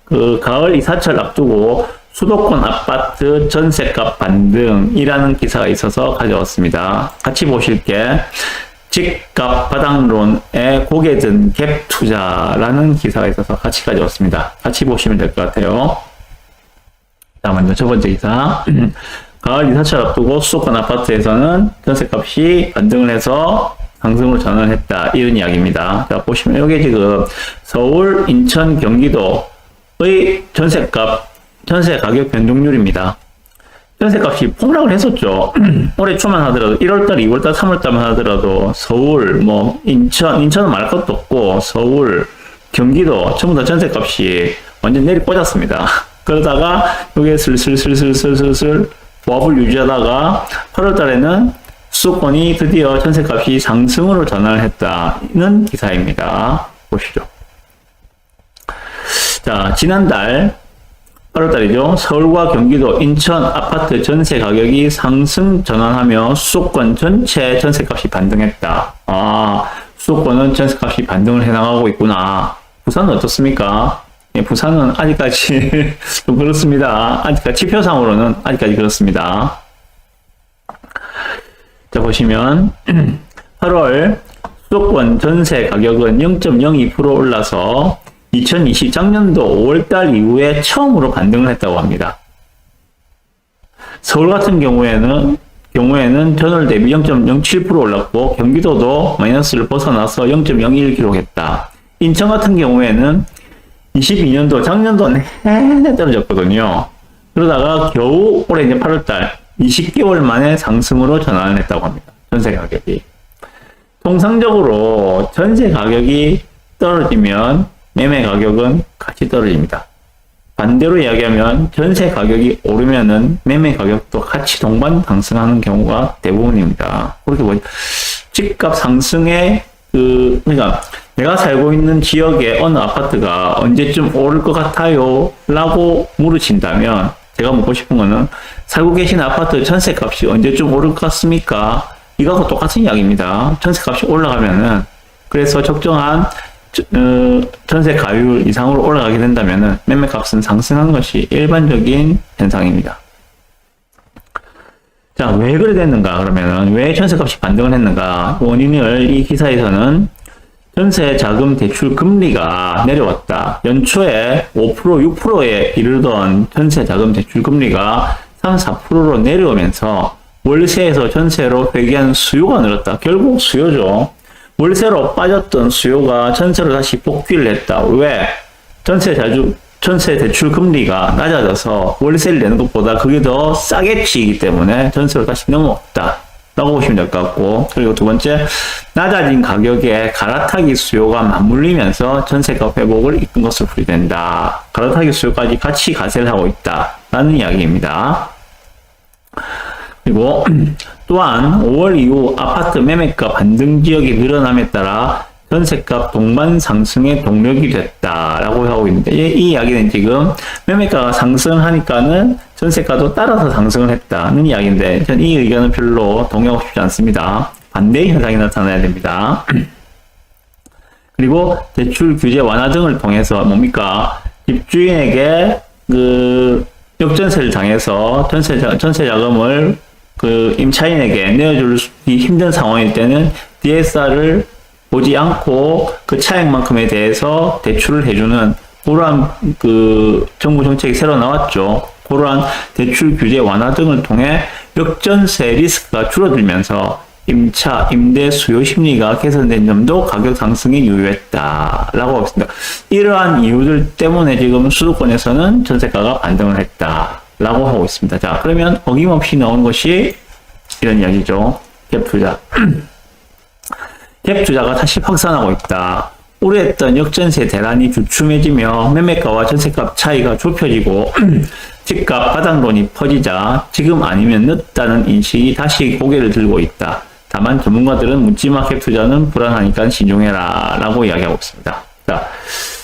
그 가을 이사철 앞두고 수도권 아파트 전셋값 반등이라는 기사가 있어서 가져왔습니다. 같이 보실 게 집값 바닥론의 고개든 갭 투자라는 기사가 있어서 같이 가져왔습니다. 같이 보시면 될 것 같아요. 자, 먼저 첫 번째 기사. 가을 이사철 앞두고 수도권 아파트에서는 전셋값이 반등을 해서 상승으로 전환했다. 이런 이야기입니다. 자, 보시면 이게 지금 서울, 인천, 경기도의 전세 가격 변동률입니다. 전세값이 폭락을 했었죠. 올해 초만 하더라도 1월달, 2월달, 3월달만 하더라도 서울, 인천은 말할 것도 없고 서울, 경기도 전부 다 전세값이 완전 내리 꽂았습니다. 그러다가 이게 슬슬 보합을 유지하다가 8월달에는 수도권이 드디어 전세값이 상승으로 전환을 했다는 기사입니다. 보시죠. 자, 지난달 8월달이죠. 서울과 경기도, 인천 아파트 전세 가격이 상승 전환하며 수도권 전체 전세값이 반등했다. 아, 수도권은 전세값이 반등을 해나가고 있구나. 부산은 어떻습니까? 예, 부산은 아직까지 좀 그렇습니다. 아직까지 지표상으로는 아직까지 그렇습니다. 자, 보시면 8월 수도권 전세 가격은 0.02% 올라서 2020 작년도 5월달 이후에 처음으로 반등을 했다고 합니다. 서울 같은 경우에는 전월 대비 0.07% 올랐고 경기도도 마이너스를 벗어나서 0.01 기록했다. 인천 같은 경우에는 22년도 작년도 내내 떨어졌거든요. 그러다가 겨우 올해 이제 8월달 20개월 만에 상승으로 전환을 했다고 합니다. 전세 가격이. 통상적으로 전세 가격이 떨어지면 매매 가격은 같이 떨어집니다. 반대로 이야기하면 전세 가격이 오르면은 매매 가격도 같이 동반 상승하는 경우가 대부분입니다. 그렇게 보니 집값 상승의 그러니까 내가 살고 있는 지역의 어느 아파트가 언제쯤 오를 것 같아요? 라고 물으신다면 제가 묻고 싶은 거는 살고 계신 아파트 전세값이 언제쯤 오를 것 같습니까? 이거하고 똑같은 이야기입니다. 전세값이 올라가면은 그래서 적정한 전세 가율 이상으로 올라가게 된다면은 매매값은 상승하는 것이 일반적인 현상입니다. 자, 왜 그래 됐는가? 그러면은 왜 전세값이 반등을 했는가? 원인을 이 기사에서는 전세 자금 대출 금리가 내려왔다. 연초에 5%, 6%에 이르던 전세 자금 대출 금리가 3, 4%로 내려오면서 월세에서 전세로 회귀하는 수요가 늘었다. 결국 수요죠. 월세로 빠졌던 수요가 전세로 다시 복귀를 했다. 왜? 전세 대출 금리가 낮아져서 월세를 내는 것보다 그게 더 싸게 치이기 때문에 전세로 다시 넘어왔다. 라고 보시면 될 것 같고, 그리고 두 번째, 낮아진 가격에 갈아타기 수요가 맞물리면서 전세값 회복을 이끈 것으로 풀이된다. 갈아타기 수요까지 같이 가세를 하고 있다. 라는 이야기입니다. 그리고 또한 5월 이후 아파트 매매가 반등 지역이 늘어남에 따라 전세값 동반 상승의 동력이 됐다라고 하고 있는데 이 이야기는 지금 매매가가 상승하니까는 전세가도 따라서 상승을 했다는 이야기인데 전 이 의견은 별로 동의하고 싶지 않습니다. 반대의 현상이 나타나야 됩니다. 그리고 대출 규제 완화 등을 통해서 뭡니까? 집주인에게 역전세를 당해서 전세 자금을 임차인에게 내어주기 힘든 상황일 때는 DSR을 보지 않고 그 차액만큼에 대해서 대출을 해주는 그러한 정부 정책이 새로 나왔죠. 그러한 대출 규제 완화 등을 통해 역전세 리스크가 줄어들면서 임대 수요 심리가 개선된 점도 가격 상승에 유효했다라고 하고 있습니다. 이러한 이유들 때문에 지금 수도권에서는 전세가가 반등을 했다라고 하고 있습니다. 자, 그러면 어김없이 나온 것이 이런 이야기죠. 갭 투자. 갭 투자가 다시 확산하고 있다. 우려했던 역전세 대란이 주춤해지며 매매가와 전세값 차이가 좁혀지고 집값 바닥론이 퍼지자 지금 아니면 늦다는 인식이 다시 고개를 들고 있다. 다만 전문가들은 묻지마 갭 투자는 불안하니까 신중해라 라고 이야기하고 있습니다. 자,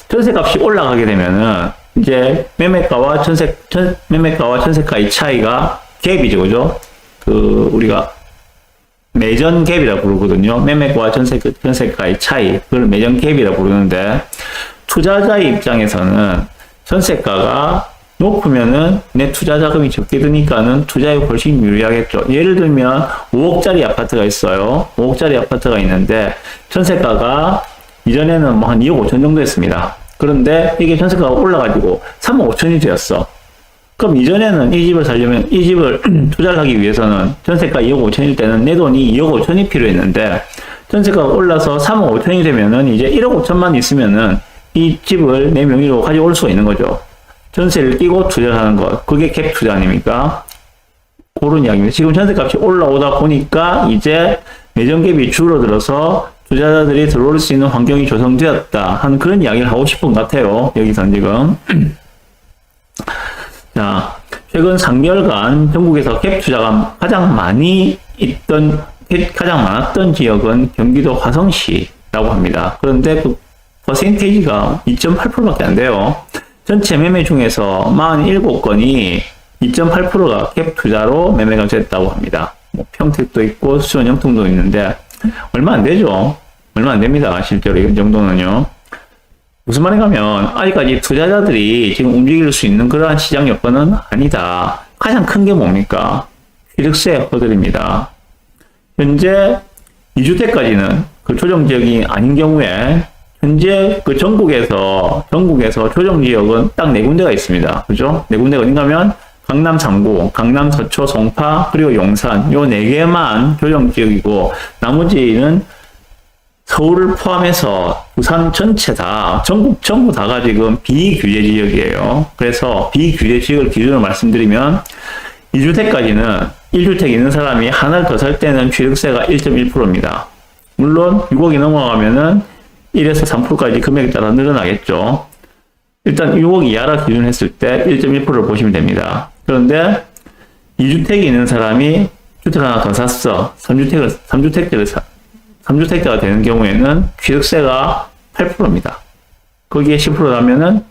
전세값이 올라가게 되면은 이제 매매가와 전세가의 차이가 갭이죠, 그죠? 우리가 매전 갭이라고 부르거든요. 매매가와 전세가의 차이, 그걸 매전 갭이라고 부르는데, 투자자의 입장에서는 전세가가 높으면은 내 투자 자금이 적게 드니까는 투자에 훨씬 유리하겠죠. 예를 들면 5억짜리 아파트가 있어요. 5억짜리 아파트가 있는데 전세가가 이전에는 뭐 한 2억 5천 정도 했습니다. 그런데 이게 전세가가 올라가지고 3억 5천이 되었어. 그럼 이전에는 이 집을 살려면 이 집을 투자를 하기 위해서는 전세가 2억 5천일 때는 내 돈이 2억 5천이 필요했는데 전세가가 올라서 3억 5천이 되면은 이제 1억 5천만 있으면은 이 집을 내 명의로 가져올 수가 있는 거죠. 전세를 끼고 투자를 하는 것. 그게 갭 투자 아닙니까? 그런 이야기입니다. 지금 전세값이 올라오다 보니까 이제 매정갭이 줄어들어서 투자자들이 들어올 수 있는 환경이 조성되었다 하는 그런 이야기를 하고 싶은 것 같아요. 여기서 지금. 자, 최근 3개월간 전국에서 갭 투자가 가장 많았던 지역은 경기도 화성시라고 합니다. 그런데 그 퍼센테이지가 2.8%밖에 안 돼요. 전체 매매 중에서 47건이 2.8%가 갭 투자로 매매가 됐다고 합니다. 뭐 평택도 있고 수원 영통도 있는데 얼마 안 되죠. 얼마 안 됩니다. 실제로 이 정도는요. 무슨 말인가 하면 아직까지 투자자들이 지금 움직일 수 있는 그러한 시장 여건은 아니다. 가장 큰 게 뭡니까? 취득세 허들입니다. 현재 2주택까지는 그 조정지역이 아닌 경우에 현재 그 전국에서 조정지역은 딱 4군데가 있습니다. 그죠? 4군데가 어딘가 하면 강남 3구, 강남 서초, 송파, 그리고 용산 요 4개만 조정지역이고 나머지는 서울을 포함해서 부산 전체 다, 전부 다가 지금 비규제 지역이에요. 그래서 비규제 지역을 기준으로 말씀드리면 2주택까지는 1주택 있는 사람이 하나를 더 살 때는 취득세가 1.1%입니다. 물론 6억이 넘어가면은 1에서 3%까지 금액에 따라 늘어나겠죠. 일단 6억 이하라 기준했을 때 1.1%를 보시면 됩니다. 그런데 2주택이 있는 사람이 주택 하나 더 샀어. 3주택자가 되는 경우에는 취득세가 8%입니다. 거기에 10%라면은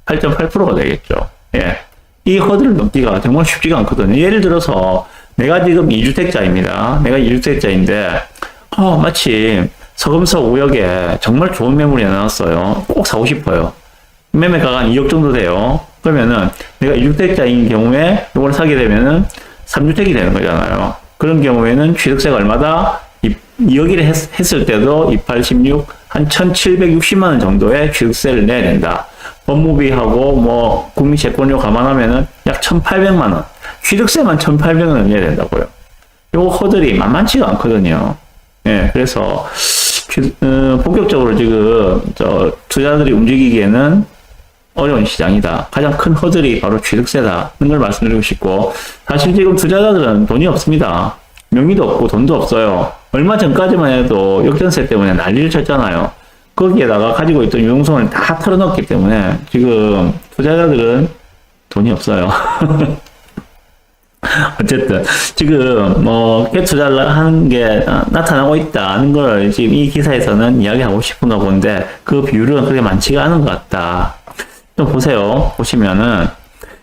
8.8%가 되겠죠. 예. 이 허들을 넘기가 정말 쉽지가 않거든요. 예를 들어서 내가 지금 2주택자입니다. 내가 2주택자인데 마침 서금서 5역에 정말 좋은 매물이 나왔어요. 꼭 사고 싶어요. 매매가가 한 2억 정도 돼요. 그러면은 내가 2주택자인 경우에 이걸 사게 되면은 3주택이 되는 거잖아요. 그런 경우에는 취득세가 얼마다? 2억이라 했을 때도 28, 16, 한 1,760만 원 정도의 취득세를 내야 된다. 법무비하고 뭐 국민채권료 감안하면은 약 1,800만 원. 취득세만 1,800원을 내야 된다고요. 요 허들이 만만치가 않거든요. 예, 그래서 본격적으로 지금 투자자들이 움직이기에는 어려운 시장이다. 가장 큰 허들이 바로 취득세다는 걸 말씀드리고 싶고, 사실 지금 투자자들은 돈이 없습니다. 명의도 없고 돈도 없어요. 얼마 전까지만 해도 역전세 때문에 난리를 쳤잖아요. 거기에다가 가지고 있던 유동성을 다 털어넣었기 때문에 지금 투자자들은 돈이 없어요. 어쨌든 지금 갭 투자를 하는 게 나타나고 있다는 걸 지금 이 기사에서는 이야기하고 싶은가 본데 그 비율은 그렇게 많지가 않은 것 같다. 좀 보세요. 보시면은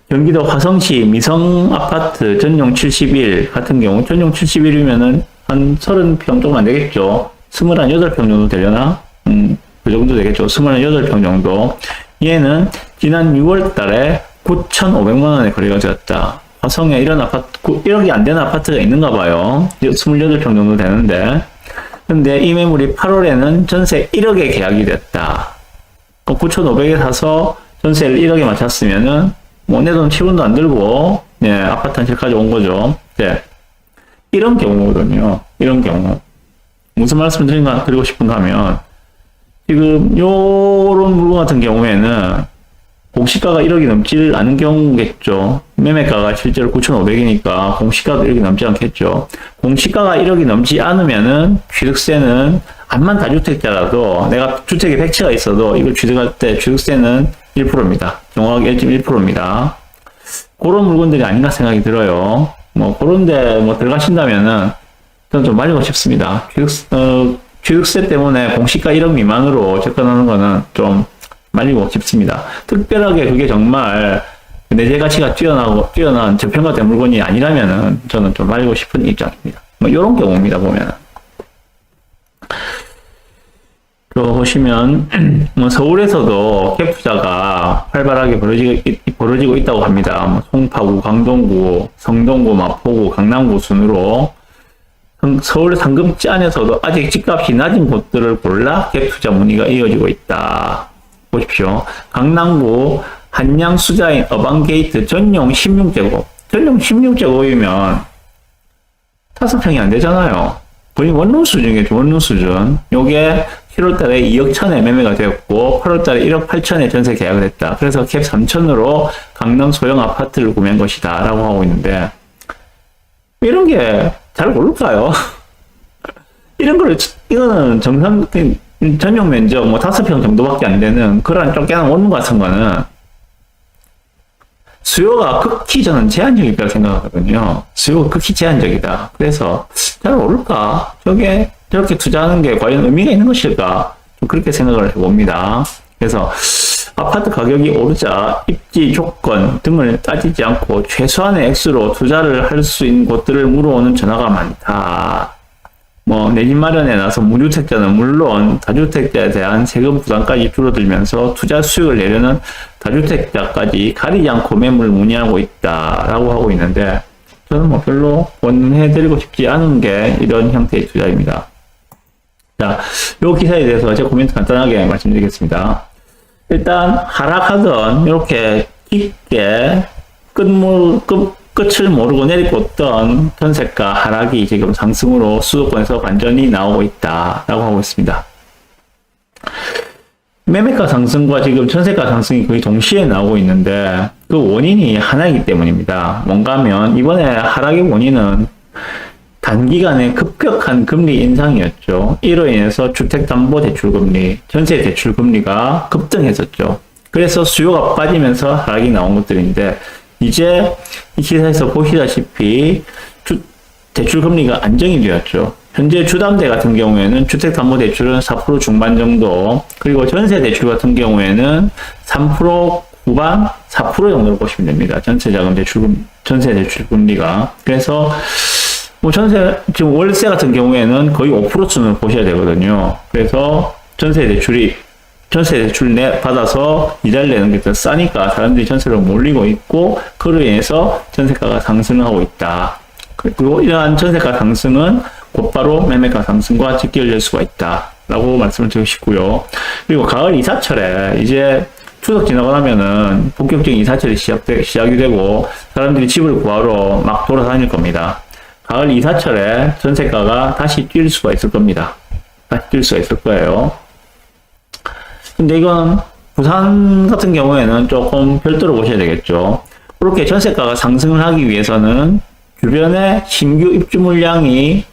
경기도 화성시 미성 아파트 전용 71 같은 경우 전용 71이면은 한 30평 조금 안 되겠죠. 28평 정도 되려나? 그 정도 되겠죠. 28평 정도. 얘는 지난 6월 달에 9,500만 원에 거래가 되었다. 화성에 이런 아파트, 1억이 안 되는 아파트가 있는가 봐요. 28평 정도 되는데. 근데 이 매물이 8월에는 전세 1억에 계약이 됐다. 9,500에 사서 전세를 1억에 맞췄으면은, 내 돈 7원도 안 들고, 아파트 한 채 가져온 거죠. 네. 이런 경우거든요. 이런 경우. 무슨 말씀 드리고 싶은가 하면, 지금, 요런 물건 같은 경우에는, 공시가가 1억이 넘지 않은 경우겠죠. 매매가가 실제로 9,500이니까 공시가도 1억이 넘지 않겠죠. 공시가가 1억이 넘지 않으면은 취득세는 암만 다주택자라도 내가 주택에 100채가 있어도 이걸 취득할 때 취득세는 1%입니다. 정확하게 1.1%입니다. 그런 물건들이 아닌가 생각이 들어요. 그런데 들어가신다면은 저는 좀 말리고 싶습니다. 취득세 때문에 공시가 1억 미만으로 접근하는 거는 좀 말리고 싶습니다. 특별하게 그게 정말 내재 가치가 뛰어난 저평가된 물건이 아니라면은 저는 좀 말리고 싶은 입장입니다. 이런 경우입니다, 보면은. 또 보시면 뭐 서울에서도 갭 투자가 활발하게 벌어지고 있다고 합니다. 뭐 송파구, 강동구, 성동구, 마포구, 강남구 순으로 서울 상급지 안에서도 아직 집값이 낮은 곳들을 골라 갭 투자 문의가 이어지고 있다. 보십시오. 강남구 한양 수자인 어반게이트 전용 16제곱. 전용 16제곱이면 5평이 안 되잖아요. 거의 원룸 수준이겠죠. 원룸 수준. 요게 7월달에 2억 1천에 매매가 되었고 8월달에 1억 8천에 전세 계약을 했다. 그래서 캡 3천으로 강남 소형 아파트를 구매한 것이다 라고 하고 있는데 이런 게 잘 모를까요? 이런 거를 이거는 정상 전용 면적 뭐 5평 정도밖에 안 되는 그런 쫓겨난 원룸 같은 거는 수요가 극히 저는 제한적이라고 생각하거든요. 수요가 극히 제한적이다. 그래서 잘 모를까? 저렇게 투자하는 게 과연 의미가 있는 것일까? 좀 그렇게 생각을 해봅니다. 그래서 아파트 가격이 오르자 입지 조건 등을 따지지 않고 최소한의 액수로 투자를 할 수 있는 곳들을 물어오는 전화가 많다. 뭐, 내 집 마련에 나서 무주택자는 물론 다주택자에 대한 세금 부담까지 줄어들면서 투자 수익을 내려는 다주택자까지 가리지 않고 매물을 문의하고 있다라고 하고 있는데 저는 뭐 별로 원해드리고 싶지 않은 게 이런 형태의 투자입니다. 자, 요 기사에 대해서 제 코멘트 간단하게 말씀드리겠습니다. 일단 하락하던 이렇게 깊게 끝을 모르고 내리꽂던 전세가 하락이 지금 상승으로 수도권에서 반전이 나오고 있다라고 하고 있습니다. 매매가 상승과 지금 전세가 상승이 거의 동시에 나오고 있는데 그 원인이 하나이기 때문입니다. 뭔가 하면 이번에 하락의 원인은 단기간에 급격한 금리 인상이었죠. 이로 인해서 주택담보대출금리, 전세대출금리가 급등했었죠. 그래서 수요가 빠지면서 하락이 나온 것들인데 이제 이 기사에서 보시다시피 대출금리가 안정이 되었죠. 현재 주담대 같은 경우에는 주택담보대출은 4% 중반 정도, 그리고 전세대출 같은 경우에는 3% 후반, 4% 정도로 보시면 됩니다. 전세자금 전세대출금리가. 그래서 뭐 지금 월세 같은 경우에는 거의 5% 수준을 보셔야 되거든요. 그래서 전세 대출 받아서 이자를 내는 게 더 싸니까 사람들이 전세로 몰리고 있고, 그로 인해서 전세가가 상승하고 있다. 그리고 이러한 전세가 상승은 곧바로 매매가 상승과 직결될 수가 있다. 라고 말씀을 드리고 싶고요. 그리고 가을 이사철에 이제 추석 지나고 나면은 본격적인 이사철이 시작이 되고, 사람들이 집을 구하러 막 돌아다닐 겁니다. 가을 이사철에 전세가가 다시 뛸 수가 있을 겁니다. 다시 뛸 수가 있을 거예요. 근데 이건 부산 같은 경우에는 조금 별도로 보셔야 되겠죠. 그렇게 전세가가 상승을 하기 위해서는 주변에 신규 입주 물량이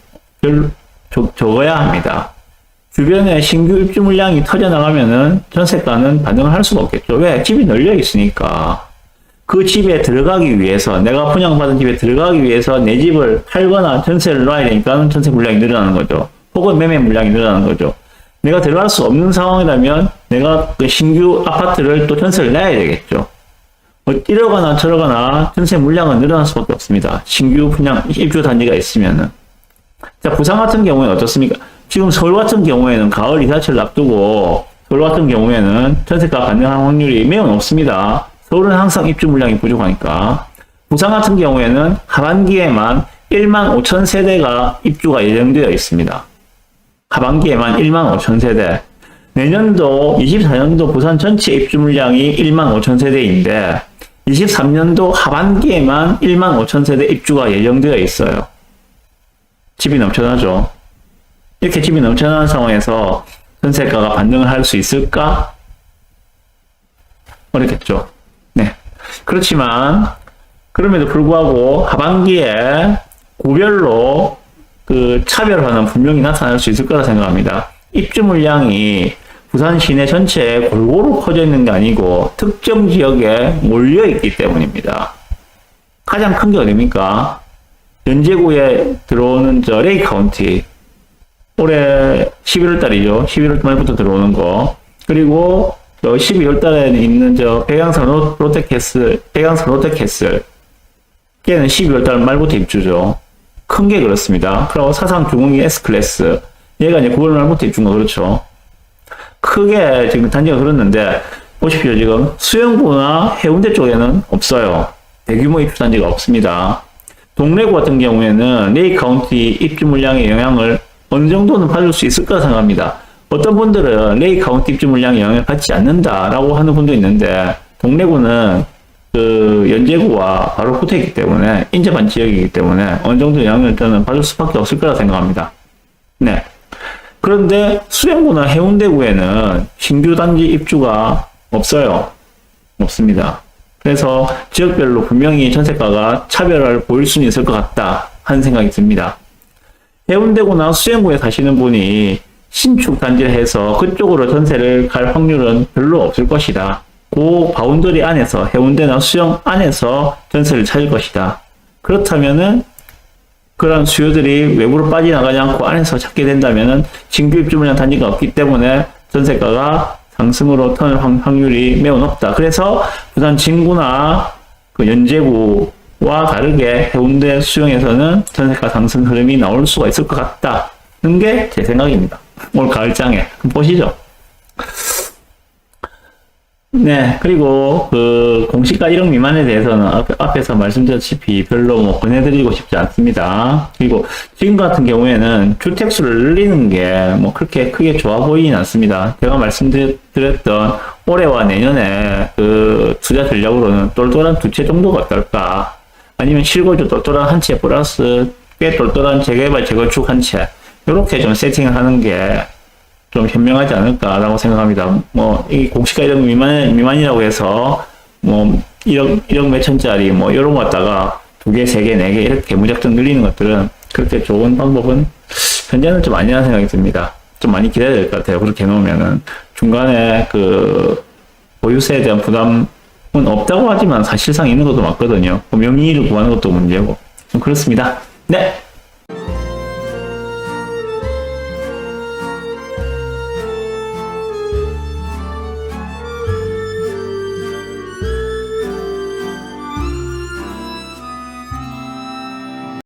적어야 합니다. 주변에 신규 입주 물량이 터져나가면은 전세가는 반등을 할 수가 없겠죠. 왜? 집이 널려 있으니까. 그 집에 들어가기 위해서, 내가 분양받은 집에 들어가기 위해서 내 집을 팔거나 전세를 놔야 되니까 전세 물량이 늘어나는 거죠. 혹은 매매 물량이 늘어나는 거죠. 내가 들어갈 수 없는 상황이라면 내가 그 신규 아파트를 또 전세를 내야 되겠죠. 뭐 이러거나 저러거나 전세 물량은 늘어날 수밖에 없습니다. 신규 분양 입주 단지가 있으면은. 자, 부산 같은 경우에는 어떻습니까? 지금 서울 같은 경우에는 가을 이사철을 앞두고 서울 같은 경우에는 전세가 반등할 확률이 매우 높습니다. 서울은 항상 입주 물량이 부족하니까. 부산 같은 경우에는 하반기에만 1만 5천 세대가 입주가 예정되어 있습니다. 하반기에만 1만 5천 세대. 내년도 24년도 부산 전체 입주 물량이 1만 5천 세대인데 23년도 하반기에만 1만 5천 세대 입주가 예정되어 있어요. 집이 넘쳐나죠. 이렇게 집이 넘쳐나는 상황에서 전세가가 반등을 할 수 있을까? 어렵겠죠. 네. 그렇지만 그럼에도 불구하고 하반기에 구별로 그 차별화는 분명히 나타날 수 있을 거라 생각합니다. 입주 물량이 부산 시내 전체에 골고루 퍼져 있는 게 아니고 특정 지역에 몰려 있기 때문입니다. 가장 큰 게 어디입니까? 연제구에 들어오는 레이 카운티. 올해 11월 달이죠. 11월 말부터 들어오는 거. 그리고 12월 달에 있는 백양산 롯데캐슬. 걔는 12월 달 말부터 입주죠. 큰 게 그렇습니다. 그리고 사상 중흥이 S클래스. 얘가 이제 9월 말부터 입주인 거 그렇죠. 크게 지금 단지가 그렇는데 보십시오. 지금 수영구나 해운대 쪽에는 없어요. 대규모 입주 단지가 없습니다. 동래구 같은 경우에는 레이 카운티 입주 물량의 영향을 어느 정도는 받을 수 있을 거라 생각합니다. 어떤 분들은 레이 카운티 입주 물량의 영향을 받지 않는다라고 하는 분도 있는데, 동래구는 그 연제구와 바로 붙어 있기 때문에, 인접한 지역이기 때문에 어느 정도 영향을 저는 받을 수밖에 없을 거라 생각합니다. 네. 그런데 수영구나 해운대구에는 신규 단지 입주가 없어요. 없습니다. 그래서 지역별로 분명히 전세가가 차별화를 보일 수는 있을 것 같다 하는 생각이 듭니다. 해운대구나 수영구에 사시는 분이 신축 단지를 해서 그쪽으로 전세를 갈 확률은 별로 없을 것이다. 그 바운더리 안에서, 해운대나 수영 안에서 전세를 찾을 것이다. 그렇다면은 그런 수요들이 외부로 빠져나가지 않고 안에서 찾게 된다면은 신규 입주 물량 단지가 없기 때문에 전세가가 상승으로 턴 확률이 매우 높다. 그래서 부산 진구나 그 연제구와 다르게 해운대 수영에서는 전세가 상승 흐름이 나올 수가 있을 것 같다는 게 제 생각입니다. 올 가을장에 한번 보시죠. 네, 그리고 그 공시가 1억 미만에 대해서는 앞에서 말씀드렸다시피 별로 뭐 권해드리고 싶지 않습니다. 그리고 지금 같은 경우에는 주택수를 늘리는 게 뭐 그렇게 크게 좋아 보이진 않습니다. 제가 말씀드렸던 올해와 내년에 그 투자 전략으로는 똘똘한 두 채 정도가 어떨까? 아니면 실거주 똘똘한 한 채 플러스 꽤 똘똘한 재개발 재건축 한 채, 이렇게 좀 세팅을 하는 게 좀 현명하지 않을까라고 생각합니다. 뭐, 이 공시가 1억 미만이라고 해서, 뭐, 1억 몇천짜리, 뭐, 이런 거 갖다가 2개, 3개, 4개, 이렇게 무작정 늘리는 것들은 그렇게 좋은 방법은 현재는 좀 아니라는 생각이 듭니다. 좀 많이 기다려야 될 것 같아요. 그렇게 해놓으면은. 중간에 그, 보유세에 대한 부담은 없다고 하지만 사실상 있는 것도 맞거든요. 명의를 구하는 것도 문제고. 좀 그렇습니다. 네!